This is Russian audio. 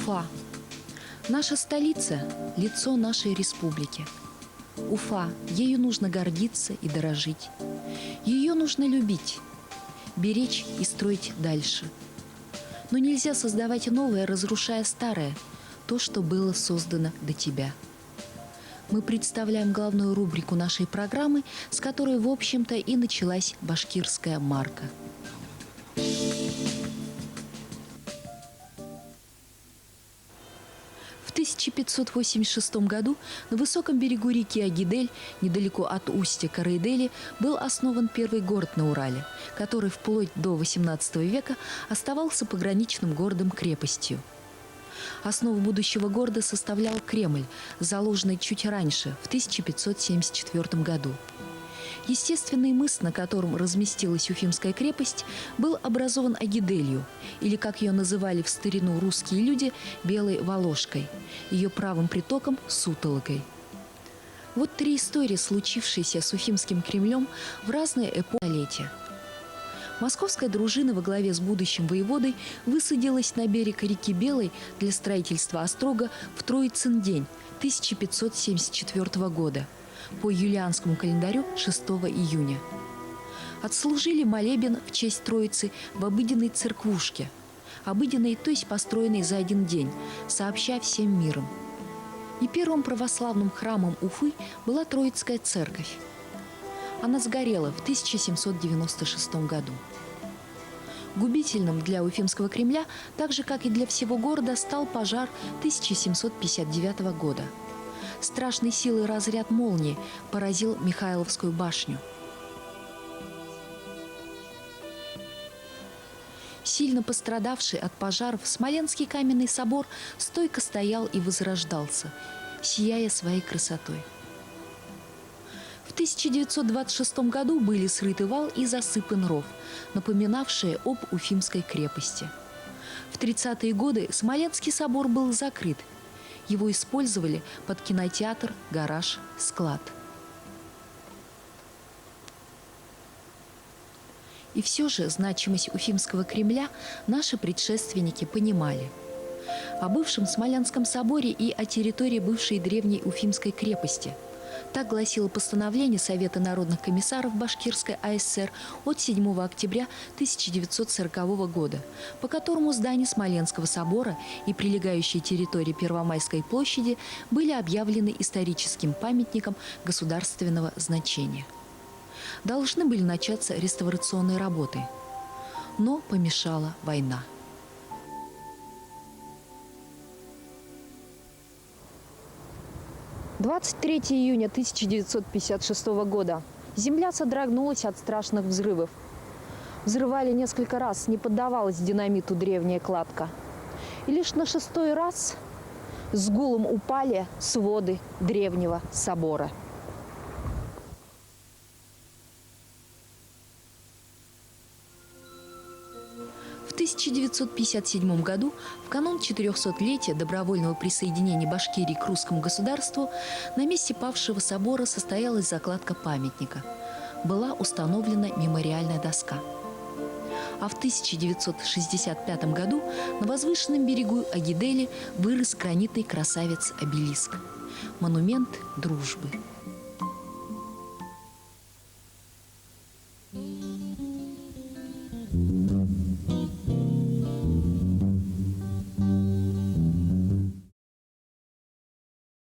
Уфа. Наша столица – лицо нашей республики. Уфа, ею нужно гордиться и дорожить. Ее нужно любить, беречь и строить дальше. Но нельзя создавать новое, разрушая старое, то, что было создано до тебя. Мы представляем главную рубрику нашей программы, с которой, в общем-то, и началась башкирская марка. В 1586 году на высоком берегу реки Агидель, недалеко от устья Карайдели, был основан первый город на Урале, который вплоть до XVIII века оставался пограничным городом-крепостью. Основу будущего города составлял Кремль, заложенный чуть раньше, в 1574 году. Естественный мыс, на котором разместилась Уфимская крепость, был образован Агиделью, или, как ее называли в старину русские люди, Белой Волошкой, ее правым притоком – Сутолокой. Вот три истории, случившиеся с Уфимским Кремлем в разные эпохи. Московская дружина во главе с будущим воеводой высадилась на берег реки Белой для строительства острога в Троицын день 1574 года, по юлианскому календарю 6 июня. Отслужили молебен в честь Троицы в обыденной церквушке. Обыденной, то есть построенной за один день, сообща всем миром. И первым православным храмом Уфы была Троицкая церковь. Она сгорела в 1796 году. Губительным для Уфимского Кремля, так же, как и для всего города, стал пожар 1759 года. Страшной силой разряд молнии поразил Михайловскую башню. Сильно пострадавший от пожаров, Смоленский каменный собор стойко стоял и возрождался, сияя своей красотой. В 1926 году были срыты вал и засыпан ров, напоминавшие об Уфимской крепости. В 30-е годы Смоленский собор был закрыт. Его использовали под кинотеатр, гараж, склад. И все же значимость Уфимского Кремля наши предшественники понимали. О бывшем Смоленском соборе и о территории бывшей древней Уфимской крепости. Так гласило постановление Совета народных комиссаров Башкирской АСР от 7 октября 1940 года, по которому здание Смоленского собора и прилегающие территории Первомайской площади были объявлены историческим памятником государственного значения. Должны были начаться реставрационные работы, но помешала война. 23 июня 1956 года. Земля содрогнулась от страшных взрывов. Взрывали несколько раз, не поддавалась динамиту древняя кладка. И лишь на 6-й раз с гулом упали своды древнего собора. В 1957 году, в канун 400-летия добровольного присоединения Башкирии к русскому государству, на месте павшего собора состоялась закладка памятника. Была установлена мемориальная доска. А в 1965 году на возвышенном берегу Агидели вырос гранитный красавец-обелиск – монумент дружбы.